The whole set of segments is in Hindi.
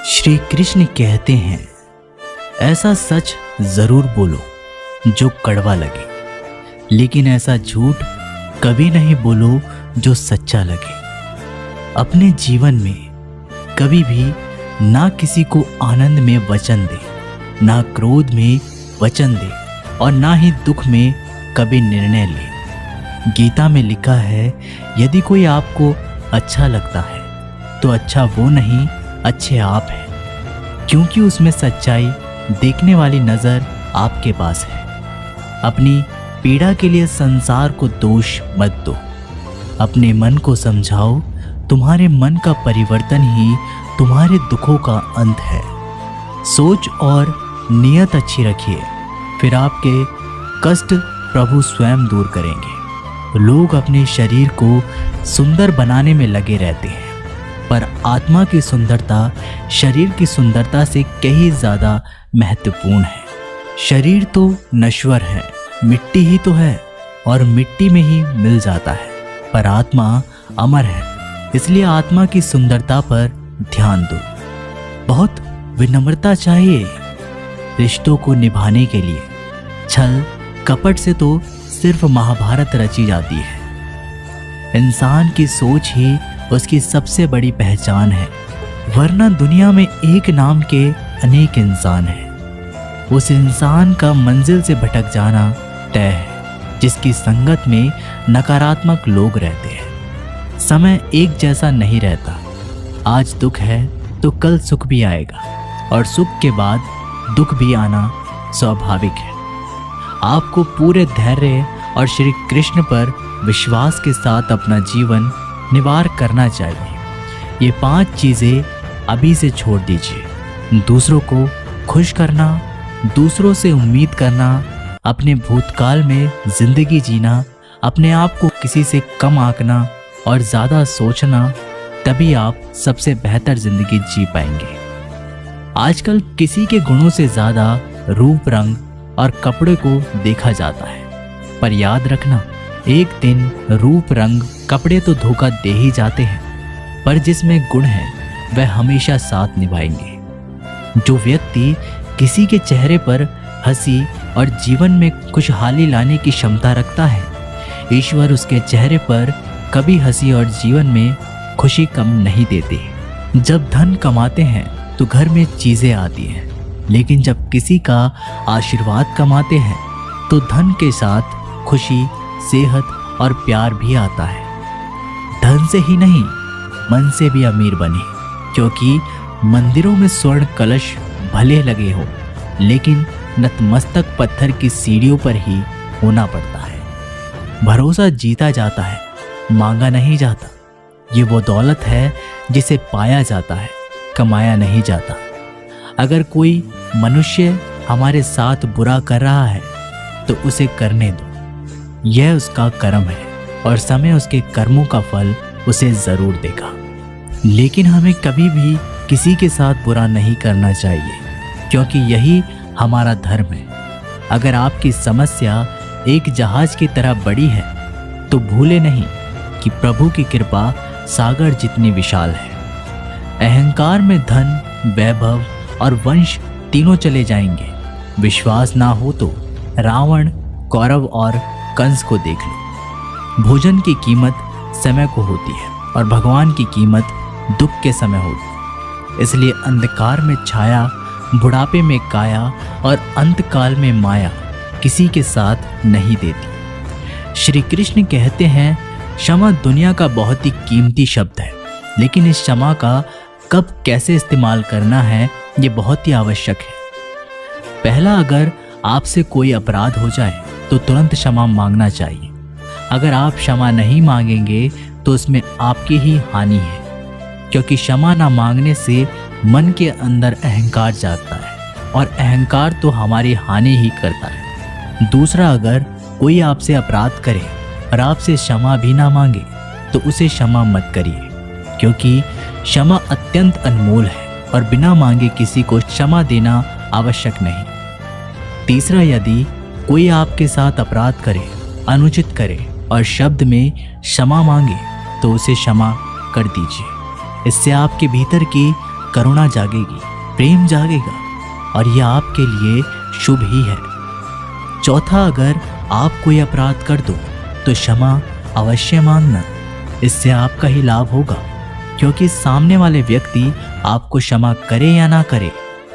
श्री कृष्ण कहते हैं, ऐसा सच जरूर बोलो जो कड़वा लगे, लेकिन ऐसा झूठ कभी नहीं बोलो जो सच्चा लगे। अपने जीवन में कभी भी ना किसी को आनंद में वचन दे, ना क्रोध में वचन दे और ना ही दुख में कभी निर्णय ले। गीता में लिखा है, यदि कोई आपको अच्छा लगता है तो अच्छा वो नहीं, अच्छे आप हैं, क्योंकि उसमें सच्चाई देखने वाली नज़र आपके पास है। अपनी पीड़ा के लिए संसार को दोष मत दो, अपने मन को समझाओ। तुम्हारे मन का परिवर्तन ही तुम्हारे दुखों का अंत है। सोच और नियत अच्छी रखिए, फिर आपके कष्ट प्रभु स्वयं दूर करेंगे। लोग अपने शरीर को सुंदर बनाने में लगे रहते हैं, पर आत्मा की सुंदरता शरीर की सुंदरता से कहीं ज़्यादा महत्वपूर्ण है। शरीर तो नश्वर है, मिट्टी ही तो है और मिट्टी में ही मिल जाता है, पर आत्मा अमर है, इसलिए आत्मा की सुंदरता पर ध्यान दो। बहुत विनम्रता चाहिए रिश्तों को निभाने के लिए। छल कपट से तो सिर्फ महाभारत रची जाती है। इंसान की सोच ही उसकी सबसे बड़ी पहचान है, वरना दुनिया में एक नाम के अनेक इंसान हैं। उस इंसान का मंजिल से भटक जाना तय है, जिसकी संगत में नकारात्मक लोग रहते हैं। समय एक जैसा नहीं रहता, आज दुख है तो कल सुख भी आएगा, और सुख के बाद दुख भी आना स्वाभाविक है। आपको पूरे धैर्य और श्री कृष्ण पर विश्वास के साथ अपना जीवन निवार करना चाहिए। ये 5 चीज़ें अभी से छोड़ दीजिए। दूसरों को खुश करना, दूसरों से उम्मीद करना, अपने भूतकाल में जिंदगी जीना, अपने आप को किसी से कम आंकना और ज़्यादा सोचना, तभी आप सबसे बेहतर जिंदगी जी पाएंगे। आजकल किसी के गुणों से ज़्यादा रूप, रंग और कपड़े को देखा जाता है, पर याद रखना, एक दिन रूप, रंग, कपड़े तो धोखा दे ही जाते हैं, पर जिसमें गुण है वह हमेशा साथ निभाएंगे। जो व्यक्ति किसी के चेहरे पर हंसी और जीवन में खुशहाली लाने की क्षमता रखता है, ईश्वर उसके चेहरे पर कभी हंसी और जीवन में खुशी कम नहीं देते। जब धन कमाते हैं तो घर में चीज़ें आती हैं, लेकिन जब किसी का आशीर्वाद कमाते हैं तो धन के साथ खुशी, सेहत और प्यार भी आता है। धन से ही नहीं, मन से भी अमीर बने, क्योंकि मंदिरों में स्वर्ण कलश भले लगे हो, लेकिन नतमस्तक पत्थर की सीढ़ियों पर ही होना पड़ता है। भरोसा जीता जाता है, मांगा नहीं जाता। ये वो दौलत है जिसे पाया जाता है, कमाया नहीं जाता। अगर कोई मनुष्य हमारे साथ बुरा कर रहा है तो उसे करने दो, यह उसका कर्म है और समय उसके कर्मों का फल उसे जरूर देगा। लेकिन हमें कभी भी किसी के साथ बुरा नहीं करना चाहिए, क्योंकि यही हमारा धर्म है। अगर आपकी समस्या एक जहाज की तरह बड़ी है तो भूले नहीं कि प्रभु की कृपा सागर जितनी विशाल है। अहंकार में धन, वैभव और वंश तीनों चले जाएंगे। विश्वास ना हो तो रावण, कौरव और कंस को देख लो। भोजन की कीमत समय को होती है और भगवान की कीमत दुख के समय होती है। इसलिए अंधकार में छाया, बुढ़ापे में काया और अंतकाल में माया किसी के साथ नहीं देती। श्री कृष्ण कहते हैं, क्षमा दुनिया का बहुत ही कीमती शब्द है, लेकिन इस क्षमा का कब कैसे इस्तेमाल करना है ये बहुत ही आवश्यक है। पहला, अगर आपसे कोई अपराध हो जाए तो तुरंत क्षमा मांगना चाहिए। अगर आप क्षमा नहीं मांगेंगे तो उसमें आपकी ही हानि है, क्योंकि क्षमा ना मांगने से मन के अंदर अहंकार जागता है और अहंकार तो हमारी हानि ही करता है। दूसरा, अगर कोई आपसे अपराध करे और आपसे क्षमा भी ना मांगे तो उसे क्षमा मत करिए, क्योंकि क्षमा अत्यंत अनमोल है और बिना मांगे किसी को क्षमा देना आवश्यक नहीं। तीसरा, यदि कोई आपके साथ अपराध करे, अनुचित करे और शब्द में क्षमा मांगे तो उसे क्षमा कर दीजिए। इससे आपके भीतर की करुणा जागेगी, प्रेम जागेगा और यह आपके लिए शुभ ही है। चौथा, अगर आप कोई अपराध कर दो तो क्षमा अवश्य मांगना, इससे आपका ही लाभ होगा, क्योंकि सामने वाले व्यक्ति आपको क्षमा करे या ना करे,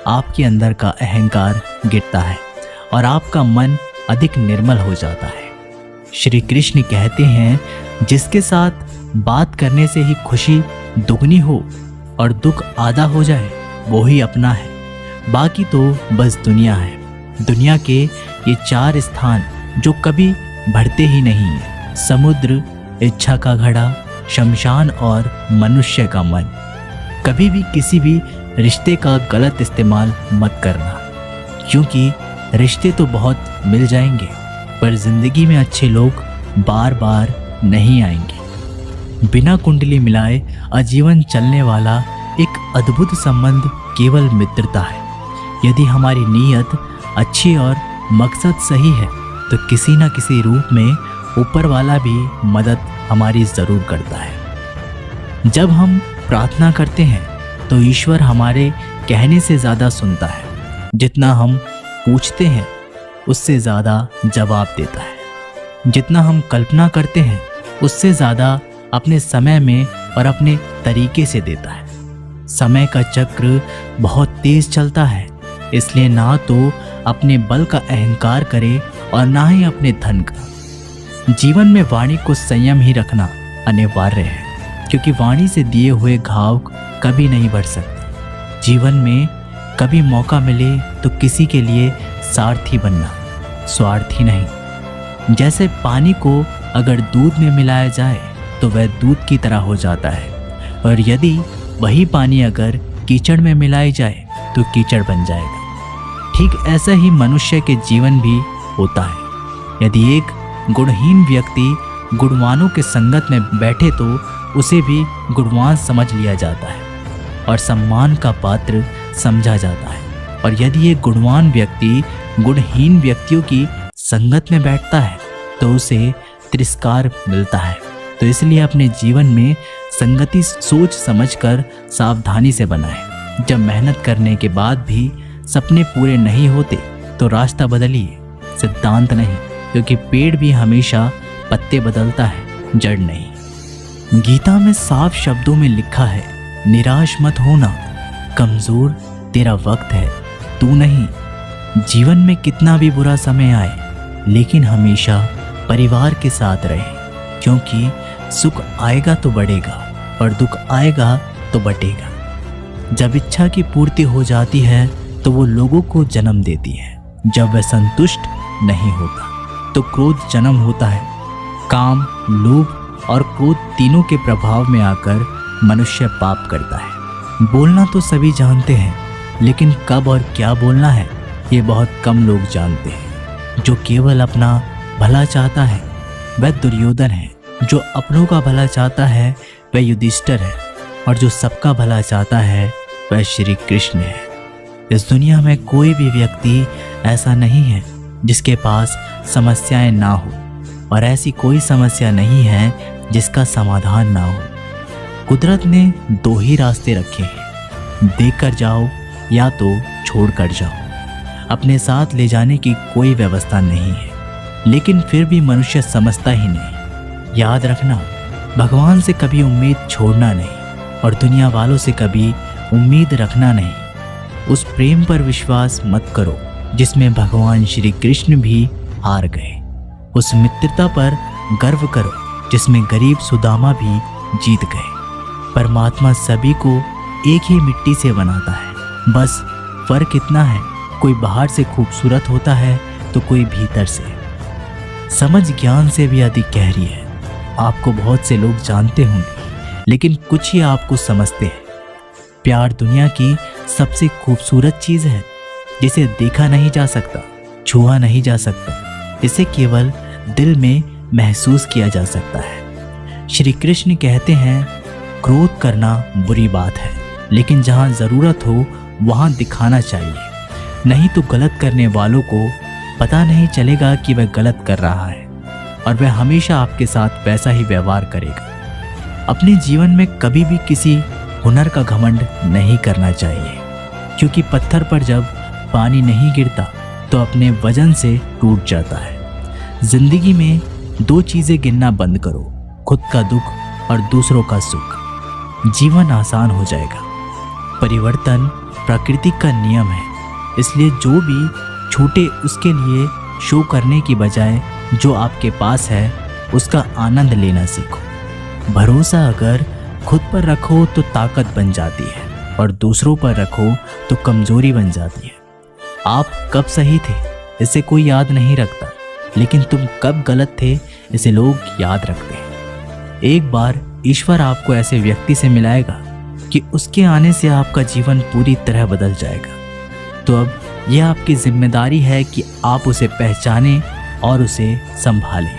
आपके अंदर का अहंकार गिरता है और आपका मन अधिक निर्मल हो जाता है। श्री कृष्ण कहते हैं, जिसके साथ बात करने से ही खुशी दुगनी हो और दुख आधा हो जाए वो ही अपना है, बाकी तो बस दुनिया है। दुनिया के ये 4 स्थान जो कभी बढ़ते ही नहीं है: समुद्र, इच्छा का घड़ा, शमशान और मनुष्य का मन। कभी भी किसी भी रिश्ते का गलत इस्तेमाल मत करना, क्योंकि रिश्ते तो बहुत मिल जाएंगे पर जिंदगी में अच्छे लोग बार बार नहीं आएंगे। बिना कुंडली मिलाए आजीवन चलने वाला एक अद्भुत संबंध केवल मित्रता है। यदि हमारी नीयत अच्छी और मकसद सही है तो किसी न किसी रूप में ऊपर वाला भी मदद हमारी ज़रूर करता है। जब हम प्रार्थना करते हैं तो ईश्वर हमारे कहने से ज़्यादा सुनता है। जितना हम पूछते हैं उससे ज़्यादा जवाब देता है। जितना हम कल्पना करते हैं उससे ज़्यादा अपने समय में और अपने तरीके से देता है। समय का चक्र बहुत तेज चलता है, इसलिए ना तो अपने बल का अहंकार करे और ना ही अपने धन का। जीवन में वाणी को संयम ही रखना अनिवार्य है, क्योंकि वाणी से दिए हुए घाव कभी नहीं बढ़ सकते। जीवन में कभी मौका मिले तो किसी के लिए सारथी बनना, स्वार्थी नहीं। जैसे पानी को अगर दूध में मिलाया जाए तो वह दूध की तरह हो जाता है, और यदि वही पानी अगर कीचड़ में मिलाई जाए तो कीचड़ बन जाएगा। ठीक ऐसा ही मनुष्य के जीवन भी होता है। यदि एक गुणहीन व्यक्ति गुणवानों के संगत में बैठे तो उसे भी गुणवान समझ लिया जाता है और सम्मान का पात्र समझा जाता है। और यदि एक गुणवान व्यक्ति गुणहीन व्यक्तियों की संगत में बैठता है तो उसे तिरस्कार मिलता है। तो इसलिए अपने जीवन में संगति सोच समझकर सावधानी से बनाएं। जब मेहनत करने के बाद भी सपने पूरे नहीं होते तो रास्ता बदलिए, सिद्धांत नहीं, क्योंकि पेड़ भी हमेशा पत्ते बदलता है, जड़ नहीं। गीता में साफ शब्दों में लिखा है, निराश मत होना, कमजोर तेरा वक्त है, तू नहीं। जीवन में कितना भी बुरा समय आए लेकिन हमेशा परिवार के साथ रहे, क्योंकि सुख आएगा तो बढ़ेगा और दुख आएगा तो बटेगा। जब इच्छा की पूर्ति हो जाती है तो वो लोगों को जन्म देती है। जब वह संतुष्ट नहीं होता तो क्रोध जन्म होता है। काम, लोभ और क्रोध तीनों के प्रभाव में आकर मनुष्य पाप करता है। बोलना तो सभी जानते हैं, लेकिन कब और क्या बोलना है ये बहुत कम लोग जानते हैं। जो केवल अपना भला चाहता है वह दुर्योधन है, जो अपनों का भला चाहता है वह युधिष्ठिर है, और जो सबका भला चाहता है वह श्री कृष्ण है। इस दुनिया में कोई भी व्यक्ति ऐसा नहीं है जिसके पास समस्याएं ना हो, और ऐसी कोई समस्या नहीं है जिसका समाधान ना हो। कुदरत ने 2 ही रास्ते रखे हैं, देकर जाओ या तो छोड़ कर जाओ। अपने साथ ले जाने की कोई व्यवस्था नहीं है, लेकिन फिर भी मनुष्य समझता ही नहीं। याद रखना, भगवान से कभी उम्मीद छोड़ना नहीं और दुनिया वालों से कभी उम्मीद रखना नहीं। उस प्रेम पर विश्वास मत करो जिसमें भगवान श्री कृष्ण भी हार गए। उस मित्रता पर गर्व करो जिसमें गरीब सुदामा भी जीत गए। परमात्मा सभी को एक ही मिट्टी से बनाता है, बस फर्क इतना है, कोई बाहर से खूबसूरत होता है तो कोई भीतर से। समझ ज्ञान से भी अधिक गहरी है। आपको बहुत से लोग जानते होंगे, लेकिन कुछ ही आपको समझते हैं। प्यार दुनिया की सबसे खूबसूरत चीज़ है, जिसे देखा नहीं जा सकता, छुआ नहीं जा सकता, इसे केवल दिल में महसूस किया जा सकता है। श्री कृष्ण कहते हैं, क्रोध करना बुरी बात है, लेकिन जहाँ ज़रूरत हो वहाँ दिखाना चाहिए, नहीं तो गलत करने वालों को पता नहीं चलेगा कि वह गलत कर रहा है, और वह हमेशा आपके साथ वैसा ही व्यवहार करेगा। अपने जीवन में कभी भी किसी हुनर का घमंड नहीं करना चाहिए, क्योंकि पत्थर पर जब पानी नहीं गिरता तो अपने वजन से टूट जाता है। जिंदगी में 2 चीज़ें गिनना बंद करो, खुद का दुख और दूसरों का सुख। जीवन आसान हो जाएगा। परिवर्तन प्रकृति का नियम है, इसलिए जो भी छूटे उसके लिए शो करने की बजाय जो आपके पास है उसका आनंद लेना सीखो। भरोसा अगर खुद पर रखो तो ताकत बन जाती है और दूसरों पर रखो तो कमजोरी बन जाती है। आप कब सही थे इसे कोई याद नहीं रखता, लेकिन तुम कब गलत थे इसे लोग याद रखते हैं। एक बार ईश्वर आपको ऐसे व्यक्ति से मिलाएगा कि उसके आने से आपका जीवन पूरी तरह बदल जाएगा। तो अब यह आपकी जिम्मेदारी है कि आप उसे पहचानें और उसे संभालें।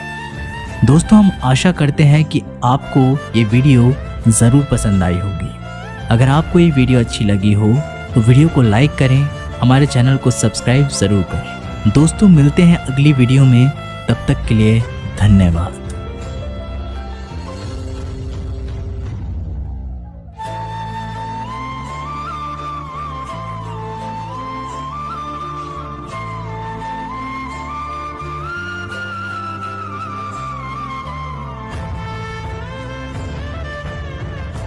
दोस्तों, हम आशा करते हैं कि आपको ये वीडियो ज़रूर पसंद आई होगी। अगर आपको ये वीडियो अच्छी लगी हो तो वीडियो को लाइक करें, हमारे चैनल को सब्सक्राइब ज़रूर करें। दोस्तों, मिलते हैं अगली वीडियो में, तब तक के लिए धन्यवाद।